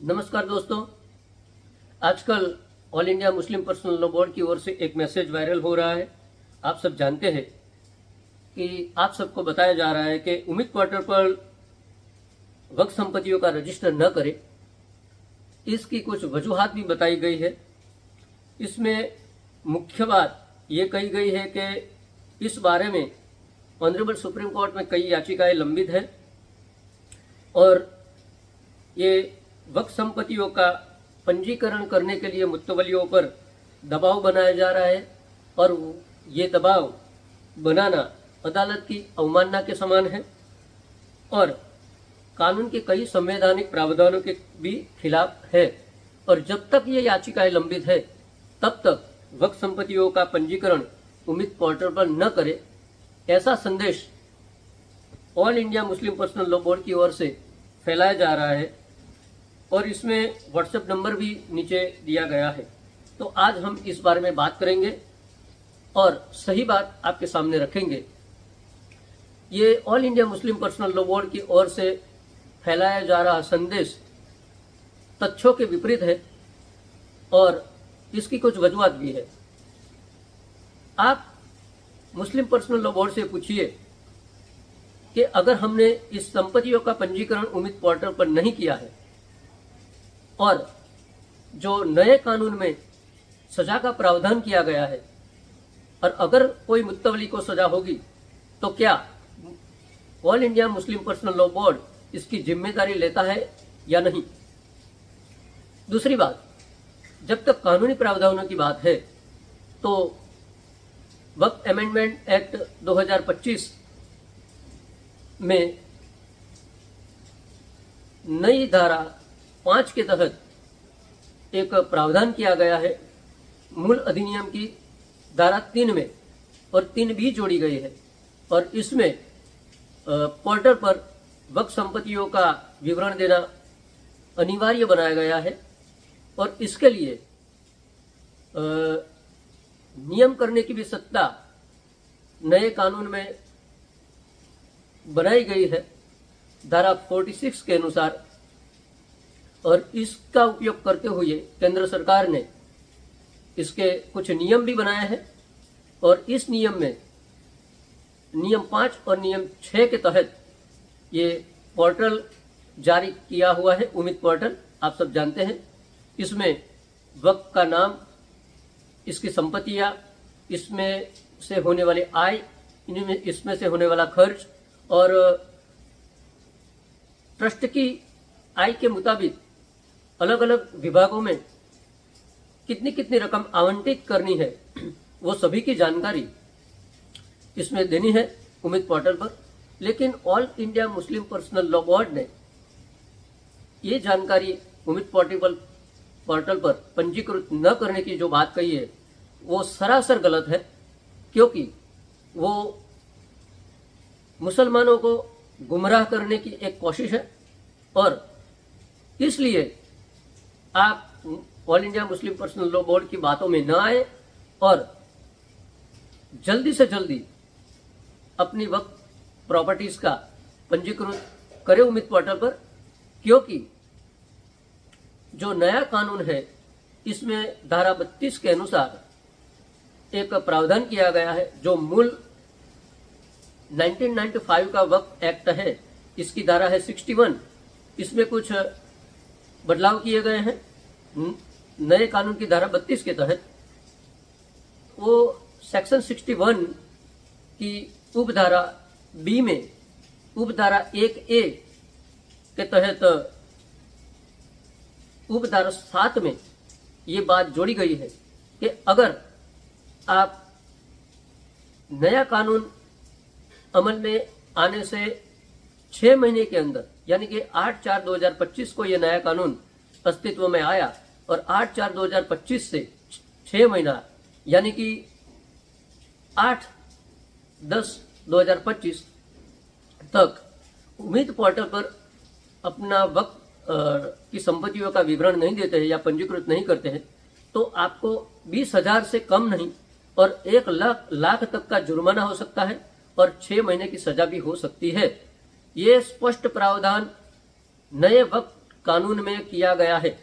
नमस्कार दोस्तों, आजकल all India Muslim personal law board की ओर से एक मैसेज वायरल हो रहा है। आप सब जानते हैं कि आप सबको बताया जा रहा है कि उम्मीद क्वार्टर पर वक्फ संपत्तियों का रजिस्टर न करें। इसकी कुछ वजूहात भी बताई गई है। इसमें मुख्य बात ये कही गई है कि इस बारे में ऑनरेबल सुप्रीम कोर्ट में कई याचिकाएं लंबित हैं और ये वक्फ संपत्तियों का पंजीकरण करने के लिए मुत्तवलियों पर दबाव बनाया जा रहा है और ये दबाव बनाना अदालत की अवमानना के समान है और कानून के कई संवैधानिक प्रावधानों के भी खिलाफ है। और जब तक ये याचिकाएं लंबित है तब तक वक्फ संपत्तियों का पंजीकरण उम्मीद पोर्टल पर न करे, ऐसा संदेश all India Muslim personal law board की ओर से फैलाया जा रहा है और इसमें व्हाट्सएप नंबर भी नीचे दिया गया है। तो आज हम इस बारे में बात करेंगे और सही बात आपके सामने रखेंगे। ये all India Muslim personal law board की ओर से फैलाया जा रहा संदेश तथ्यों के विपरीत है और इसकी कुछ वजूहात भी है। आप मुस्लिम पर्सनल लॉ बोर्ड से पूछिए कि अगर हमने इस संपत्तियों का पंजीकरण उम्मीद पोर्टल पर नहीं किया है और जो नए कानून में सजा का प्रावधान किया गया है और अगर कोई मुत्तवली को सजा होगी तो क्या all India Muslim personal law board इसकी जिम्मेदारी लेता है या नहीं। दूसरी बात, जब तक कानूनी प्रावधानों की बात है तो वक्फ अमेंडमेंट एक्ट 2025 में नई धारा 5 के तहत एक प्रावधान किया गया है मूल अधिनियम की धारा 3 में, और 3 भी जोड़ी गई है और इसमें पोर्टल पर वक्फ संपत्तियों का विवरण देना अनिवार्य बनाया गया है और इसके लिए नियम करने की भी सत्ता नए कानून में बनाई गई है धारा 46 के अनुसार। और इसका उपयोग करते हुए केंद्र सरकार ने इसके कुछ नियम भी बनाए हैं और इस नियम में नियम 5 और नियम 6 के तहत ये पोर्टल जारी किया हुआ है, उम्मीद पोर्टल। आप सब जानते हैं इसमें वक्फ का नाम, इसकी संपत्तियां, इसमें से होने वाली आय, इसमें से होने वाला खर्च और ट्रस्ट की आय के मुताबिक अलग अलग विभागों में कितनी कितनी रकम आवंटित करनी है वो सभी की जानकारी इसमें देनी है उम्मीद पोर्टल पर। लेकिन all India Muslim personal law board ने ये जानकारी उम्मीद पोर्टल पर पंजीकृत न करने की जो बात कही है वो सरासर गलत है, क्योंकि वो मुसलमानों को गुमराह करने की एक कोशिश है और इसलिए आप all India Muslim personal law board की बातों में न आए और जल्दी से जल्दी अपनी वक्फ प्रॉपर्टीज का पंजीकृत करें उम्मीद पोर्टल पर, क्योंकि जो नया कानून है इसमें धारा 32 के अनुसार एक प्रावधान किया गया है जो मूल 1995 का वक्फ एक्ट है, इसकी धारा है 61। इसमें कुछ बदलाव किए गए हैं नए कानून की धारा 32 के तहत। वो सेक्शन 61 की उपधारा बी में उपधारा 1A के तहत उपधारा 7 में ये बात जोड़ी गई है कि अगर आप नया कानून अमल में आने से 6 महीने के अंदर, यानी कि 8/4/2025 को यह नया कानून अस्तित्व में आया और 8/4/2025 से 6 महीना यानी कि 8/10/2025 तक उम्मीद पोर्टल पर अपना वक्फ की संपत्तियों का विवरण नहीं देते हैं या पंजीकृत नहीं करते हैं तो आपको 20,000 से कम नहीं और 1 लाख तक का जुर्माना हो सकता है और 6 महीने की सजा भी हो सकती है। ये स्पष्ट प्रावधान नए वक्त कानून में किया गया है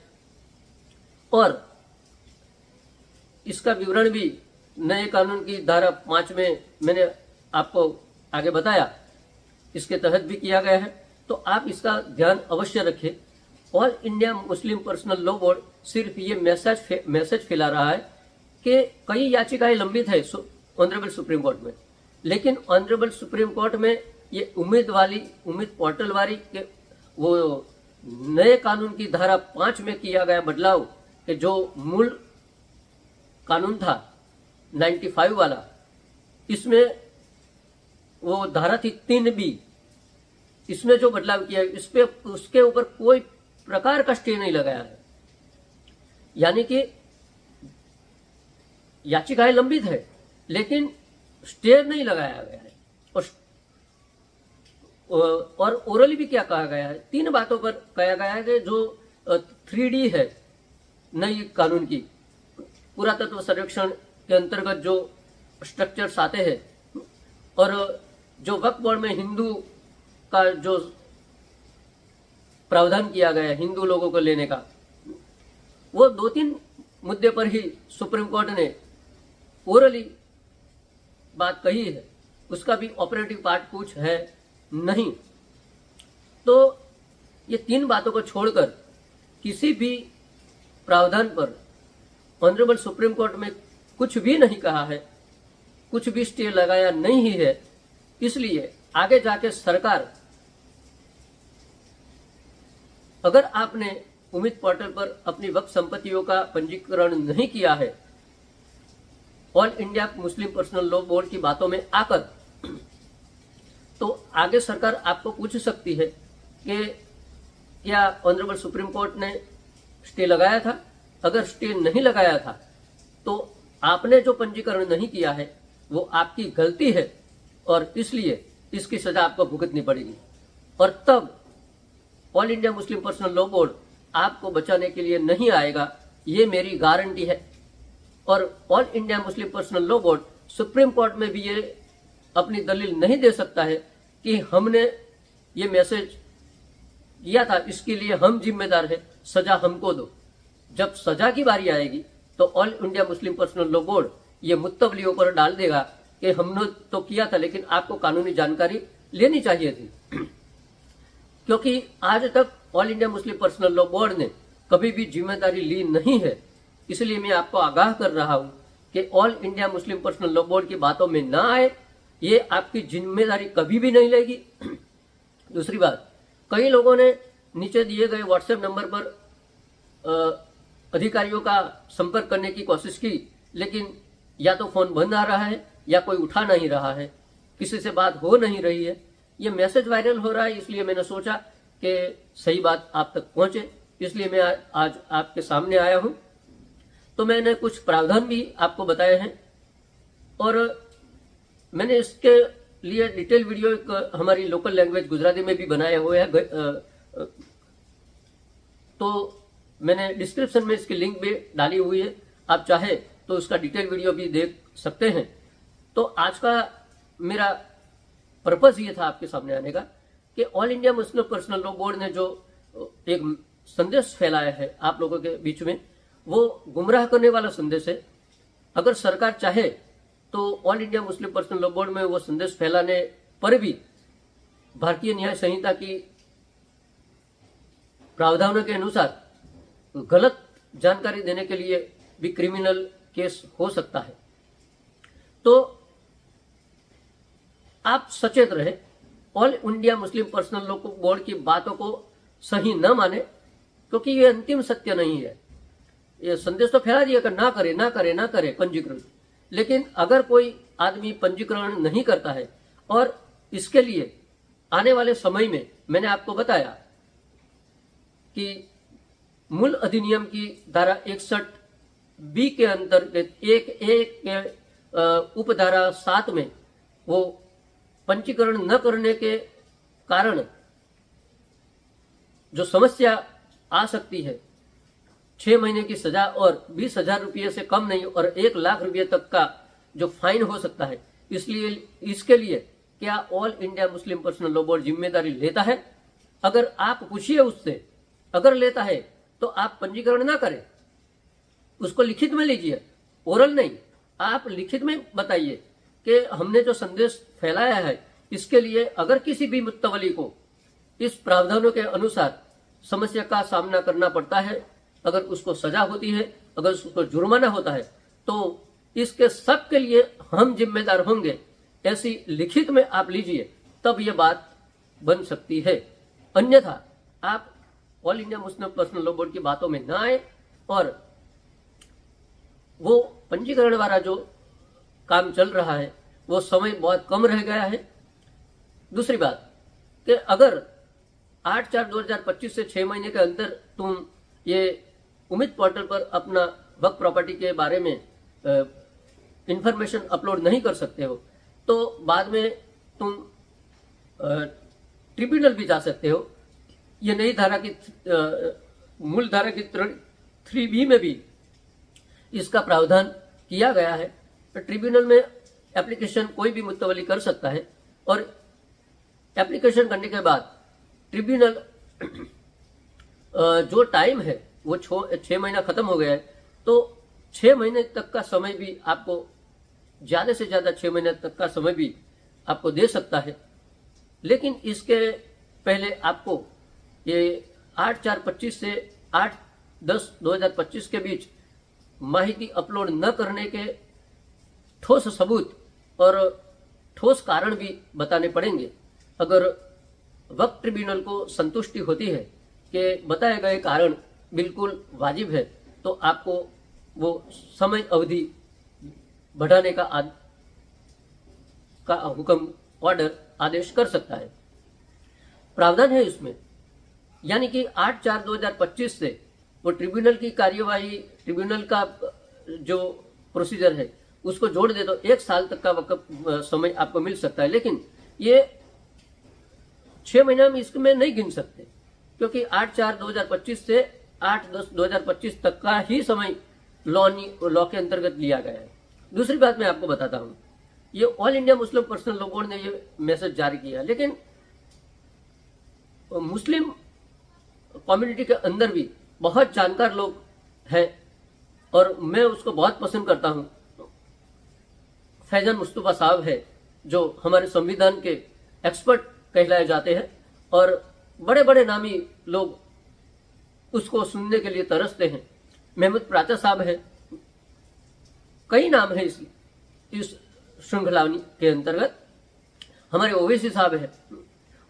और इसका विवरण भी नए कानून की धारा 5 में मैंने आपको आगे बताया, इसके तहत भी किया गया है। तो आप इसका ध्यान अवश्य रखें। All India Muslim personal law board सिर्फ ये मैसेज फैला रहा है कि कई याचिकाएं लंबित है ऑनरेबल सुप्रीम कोर्ट में, लेकिन ऑनरेबल सुप्रीम कोर्ट में ये उम्मीद पोर्टल वाली के वो नए कानून की धारा 5 में किया गया बदलाव कि जो मूल कानून था 95 वाला, इसमें वो धारा थी 3B, इसमें जो बदलाव किया इस पे उसके ऊपर कोई प्रकार का स्टे नहीं लगाया है। यानी कि याचिकाएं लंबित है लेकिन स्टे नहीं लगाया गया है। और ओरली भी क्या कहा गया है, 3 बातों पर कहा गया है कि जो 3D है नई कानून की, पुरातत्व सर्वेक्षण के अंतर्गत जो स्ट्रक्चर्स आते हैं और जो वक्फ बोर्ड में हिंदू का जो प्रावधान किया गया है हिंदू लोगों को लेने का, वो 2-3 मुद्दे पर ही सुप्रीम कोर्ट ने ओरली बात कही है, उसका भी ऑपरेटिव पार्ट कुछ है नहीं। तो ये 3 बातों को छोड़कर किसी भी प्रावधान पर ऑनरेबल सुप्रीम कोर्ट में कुछ भी नहीं कहा है, कुछ भी स्टे लगाया नहीं है। इसलिए आगे जाके सरकार, अगर आपने उम्मीद पोर्टल पर अपनी वक्फ संपत्तियों का पंजीकरण नहीं किया है, all India Muslim personal law board की बातों में आकर, तो आगे सरकार आपको पूछ सकती है कि क्या ऑनरेबल सुप्रीम कोर्ट ने स्टे लगाया था। अगर स्टे नहीं लगाया था तो आपने जो पंजीकरण नहीं किया है वो आपकी गलती है और इसलिए इसकी सजा आपको भुगतनी पड़ेगी। और तब all India Muslim personal law board आपको बचाने के लिए नहीं आएगा, ये मेरी गारंटी है। और all India Muslim personal law board supreme court में भी ये अपनी दलील नहीं दे सकता है कि हमने ये मैसेज किया था, इसके लिए हम जिम्मेदार हैं, सजा हमको दो। जब सजा की बारी आएगी तो all India Muslim personal law board ये मुत्तबलियों पर डाल देगा कि हमने तो किया था लेकिन आपको कानूनी जानकारी लेनी चाहिए थी। क्योंकि आज तक all India Muslim personal law board ने कभी भी जिम्मेदारी ली नहीं है। इसलिए मैं आपको आगाह कर रहा हूं कि all India Muslim personal law board की बातों में ना आए, ये आपकी जिम्मेदारी कभी भी नहीं लेगी। दूसरी बात, कई लोगों ने नीचे दिए गए व्हाट्सएप नंबर पर अधिकारियों का संपर्क करने की कोशिश की, लेकिन या तो फोन बंद आ रहा है या कोई उठा नहीं रहा है, किसी से बात हो नहीं रही है। ये मैसेज वायरल हो रहा है, इसलिए मैंने सोचा कि सही बात आप तक पहुंचे, इसलिए मैं आज आपके सामने आया हूं। तो मैंने कुछ प्रावधान भी आपको बताए हैं और मैंने इसके लिए डिटेल वीडियो एक हमारी लोकल लैंग्वेज गुजराती में भी बनाए हुए हैं। तो मैंने डिस्क्रिप्शन में इसकी लिंक भी डाली हुई है, आप चाहे तो उसका डिटेल वीडियो भी देख सकते हैं। तो आज का मेरा पर्पस ये था आपके सामने आने का कि all India Muslim personal law board ने जो एक संदेश फैलाया है आप लोगों के बीच में, वो गुमराह करने वाला संदेश है। अगर सरकार चाहे तो all India Muslim personal law board में वो संदेश फैलाने पर भी भारतीय न्याय संहिता की प्रावधानों के अनुसार गलत जानकारी देने के लिए भी क्रिमिनल केस हो सकता है। तो आप सचेत रहे, all India Muslim personal law board की बातों को सही न माने, क्योंकि ये अंतिम सत्य नहीं है। ये संदेश तो फैला दिया कि ना करे ना करे ना करे पंजीकरण, लेकिन अगर कोई आदमी पंजीकरण नहीं करता है और इसके लिए आने वाले समय में मैंने आपको बताया कि मूल अधिनियम की धारा 61B के अंतर्गत 1A के उपधारा 7 में वो पंजीकरण न करने के कारण जो समस्या आ सकती है, 6 महीने की सजा और 20,000 रुपये से कम नहीं और 1 लाख रुपये तक का जो फाइन हो सकता है, इसलिए इसके लिए क्या all India Muslim personal law board जिम्मेदारी लेता है? अगर आप पूछिए उससे अगर लेता है तो आप पंजीकरण ना करें, उसको लिखित में लीजिए, ओरल नहीं। आप लिखित में बताइए कि हमने जो संदेश फैलाया है इसके लिए अगर किसी भी मुत्तवली को इस प्रावधानों के अनुसार समस्या का सामना करना पड़ता है, अगर उसको सजा होती है, अगर उसको जुर्माना होता है, तो इसके सब के लिए हम जिम्मेदार होंगे, ऐसी लिखित में आप लीजिए, तब ये बात बन सकती है। अन्यथा आप all India Muslim personal law board की बातों में ना आए और वो पंजीकरण वाला जो काम चल रहा है वो समय बहुत कम रह गया है। दूसरी बात कि अगर 8/4/2025 से 6 महीने के अंदर तुम ये उम्मीद पोर्टल पर अपना वक्फ प्रॉपर्टी के बारे में इंफॉर्मेशन अपलोड नहीं कर सकते हो, तो बाद में तुम ट्रिब्यूनल भी जा सकते हो। ये नई धारा की मूल धारा की 3B में भी इसका प्रावधान किया गया है। तो ट्रिब्यूनल में एप्लीकेशन कोई भी मुत्तवली कर सकता है और एप्लीकेशन करने के बाद ट्रिब्यूनल जो टाइम है वो 6 महीना खत्म हो गया है, तो 6 महीने तक का समय भी आपको, ज्यादा से ज्यादा 6 महीने तक का समय भी आपको दे सकता है। लेकिन इसके पहले आपको ये 8/4/25 से 8/10/2025 के बीच माहिती अपलोड न करने के ठोस सबूत और ठोस कारण भी बताने पड़ेंगे। अगर वक्फ ट्रिब्यूनल को संतुष्टि होती है कि बताए गए कारण बिल्कुल वाजिब है, तो आपको वो समय अवधि बढ़ाने का हुक्म, ऑर्डर, आदेश कर सकता है। प्रावधान है इसमें, यानी कि 8/4/2025 से वो ट्रिब्यूनल की कार्यवाही, ट्रिब्यूनल का जो प्रोसीजर है उसको जोड़ दे तो 1 साल तक का वक्त समय आपको मिल सकता है। लेकिन ये 6 महीना में इसमें नहीं गिन सकते, क्योंकि 8/4/2025 से 8/10/2025 तक का ही समय लॉ के अंतर्गत लिया गया है। दूसरी बात मैं आपको बताता हूं, ये all India Muslim personal law board ने ये मैसेज जारी किया, लेकिन मुस्लिम कम्युनिटी के अंदर भी बहुत जानकार लोग हैं और मैं उसको बहुत पसंद करता हूं। फैजन मुस्तफा साहब है जो हमारे संविधान के एक्सपर्ट कहलाए जाते हैं और बड़े बड़े नामी लोग उसको सुनने के लिए तरसते हैं। महमूद प्राचा साहब है, कई नाम है इस श्रृंखला के अंतर्गत। हमारे ओवैसी साहब है,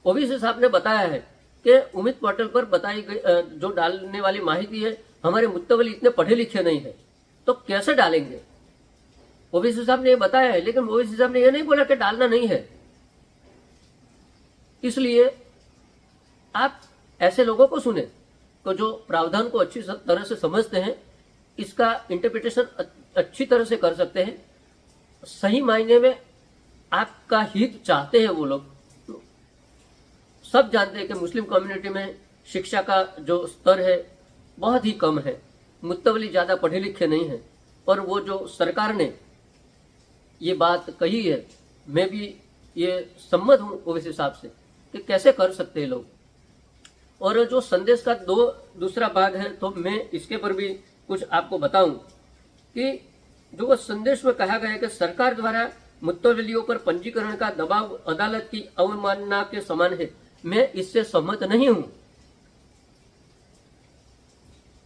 ओवैसी साहब ने बताया है कि उम्मीद पोर्टल पर बताई गई जो डालने वाली माहिती है, हमारे मुत्तवली इतने पढ़े लिखे नहीं है तो कैसे डालेंगे। ओवैसी साहब ने ये बताया है, लेकिन ओवैसी साहब ने ये नहीं बोला कि डालना नहीं है। इसलिए आप ऐसे लोगों को सुने तो जो प्रावधान को अच्छी तरह से समझते हैं, इसका इंटरप्रिटेशन अच्छी तरह से कर सकते हैं, सही मायने में आपका हित चाहते हैं वो लोग। सब जानते हैं कि मुस्लिम कम्युनिटी में शिक्षा का जो स्तर है बहुत ही कम है, मुत्तवली ज्यादा पढ़े लिखे नहीं है, और वो जो सरकार ने ये बात कही है, मैं भी ये सम्मत हूं ओवैसी साहब से कि कैसे कर सकते हैं लोग। और जो संदेश का दूसरा भाग है, तो मैं इसके पर भी कुछ आपको बताऊं कि जो वो संदेश में कहा गया है कि सरकार द्वारा मुत्तवलियों पर पंजीकरण का दबाव अदालत की अवमानना के समान है, मैं इससे सहमत नहीं हूं।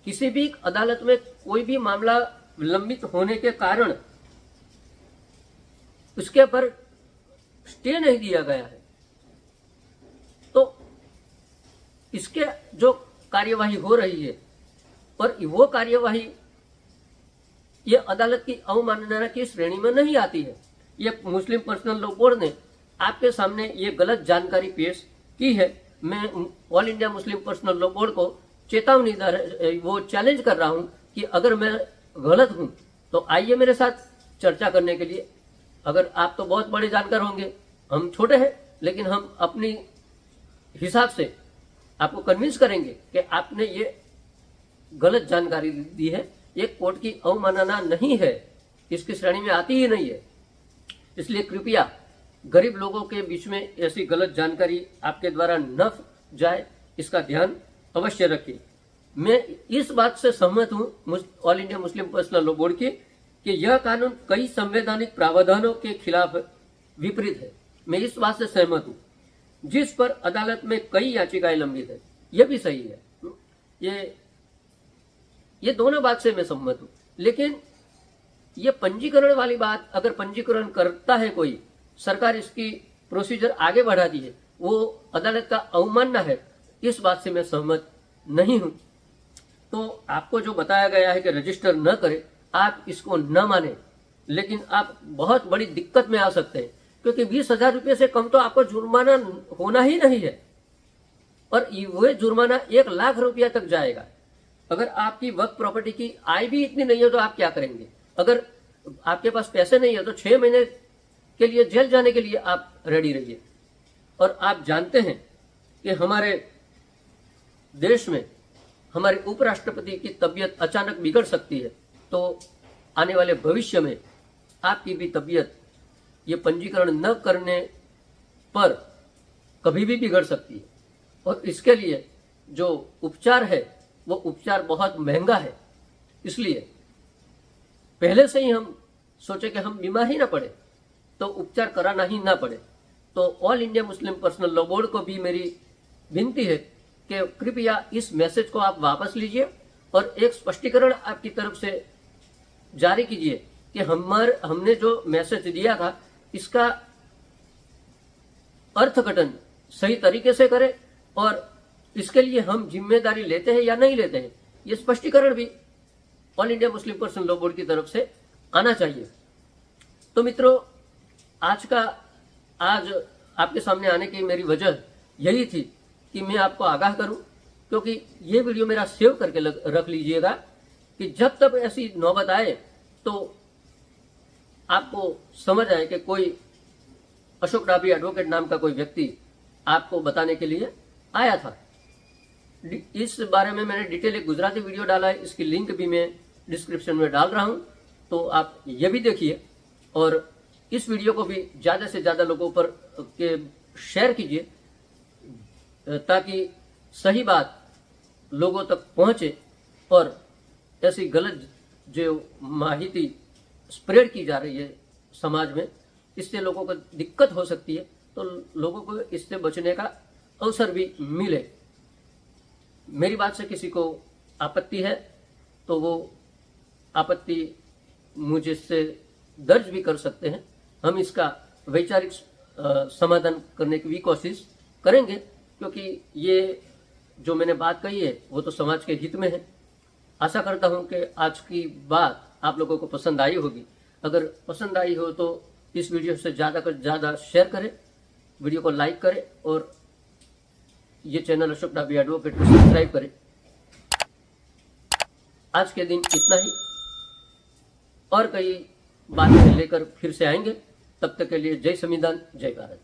किसी भी अदालत में कोई भी मामला विलंबित होने के कारण उसके पर स्टे नहीं दिया गया है, तो इसके जो कार्यवाही हो रही है और वो कार्यवाही ये अदालत की अवमानना की श्रेणी में नहीं आती है। ये मुस्लिम पर्सनल लॉ बोर्ड ने आपके सामने ये गलत जानकारी पेश की है। मैं all India Muslim personal law board को चेतावनी वो चैलेंज कर रहा हूं कि अगर मैं गलत हूं तो आइए मेरे साथ चर्चा करने के लिए। अगर आप तो बहुत बड़े जानकार होंगे, हम छोटे हैं, लेकिन हम अपनी हिसाब से आपको कन्विंस करेंगे कि आपने ये गलत जानकारी दी है, ये कोर्ट की अवमानना नहीं है, इसकी श्रेणी में आती ही नहीं है। इसलिए कृपया गरीब लोगों के बीच में ऐसी गलत जानकारी आपके द्वारा न जाए, इसका ध्यान अवश्य रखिए। मैं इस बात से सहमत हूं all India Muslim personal law board की कि यह कानून कई संवैधानिक प्रावधानों के खिलाफ विपरीत है। मैं इस बात से सहमत हूं, जिस पर अदालत में कई याचिकाएं लंबित है। यह भी सही है, ये दोनों बात से मैं सहमत हूं। लेकिन ये पंजीकरण वाली बात, अगर पंजीकरण करता है कोई, सरकार इसकी प्रोसीजर आगे बढ़ाती है, वो अदालत का अवमानना है, इस बात से मैं सहमत नहीं हूं। तो आपको जो बताया गया है कि रजिस्टर न करें, आप इसको न माने, लेकिन आप बहुत बड़ी दिक्कत में आ सकते हैं, क्योंकि 20,000 रुपये से कम तो आपको जुर्माना होना ही नहीं है, और वह जुर्माना 1,00,000 रुपया तक जाएगा। अगर आपकी वक्त प्रॉपर्टी की आय भी इतनी नहीं है तो आप क्या करेंगे? अगर आपके पास पैसे नहीं है तो 6 महीने के लिए जेल जाने के लिए आप रेडी रहिए। और आप जानते हैं कि हमारे देश में हमारे उपराष्ट्रपति की तबीयत अचानक बिगड़ सकती है, तो आने वाले भविष्य में आपकी भी तबीयत ये पंजीकरण न करने पर कभी भी बिगड़ सकती है। और इसके लिए जो उपचार है वो उपचार बहुत महंगा है। इसलिए पहले से ही हम सोचे कि हम बीमार ही ना पड़े, तो उपचार कराना ही ना पड़े। तो all India Muslim personal law board को भी मेरी विनती है कि कृपया इस मैसेज को आप वापस लीजिए और एक स्पष्टीकरण आपकी तरफ से जारी कीजिए कि हमने जो मैसेज दिया था इसका अर्थघटन सही तरीके से करें, और इसके लिए हम जिम्मेदारी लेते हैं या नहीं लेते हैं, ये स्पष्टीकरण भी all India Muslim personal law board की तरफ से आना चाहिए। तो मित्रों, आज आपके सामने आने की मेरी वजह यही थी कि मैं आपको आगाह करूं, क्योंकि ये वीडियो मेरा सेव करके रख लीजिएगा कि जब तक ऐसी नौबत आए तो आपको समझ आए कि कोई अशोक डाभी एडवोकेट नाम का कोई व्यक्ति आपको बताने के लिए आया था। इस बारे में मैंने डिटेल एक गुजराती वीडियो डाला है, इसकी लिंक भी मैं डिस्क्रिप्शन में डाल रहा हूं, तो आप ये भी देखिए और इस वीडियो को भी ज़्यादा से ज़्यादा लोगों पर के शेयर कीजिए, ताकि सही बात लोगों तक पहुंचे और ऐसी गलत जो माहिती स्प्रेड की जा रही है समाज में, इससे लोगों को दिक्कत हो सकती है, तो लोगों को इससे बचने का अवसर भी मिले। मेरी बात से किसी को आपत्ति है तो वो आपत्ति मुझे से दर्ज भी कर सकते हैं। हम इसका वैचारिक समाधान करने की भी कोशिश करेंगे, क्योंकि ये जो मैंने बात कही है वो तो समाज के हित में है। आशा करता हूं कि आज की बात आप लोगों को पसंद आई होगी। अगर पसंद आई हो तो इस वीडियो से ज़्यादा से ज़्यादा शेयर करें, वीडियो को लाइक करें और ये चैनल अशोक डाभी एडवोकेट को सब्सक्राइब करें। आज के दिन इतना ही, और कई बातें लेकर फिर से आएंगे। तब तक के लिए जय संविधान, जय भारत।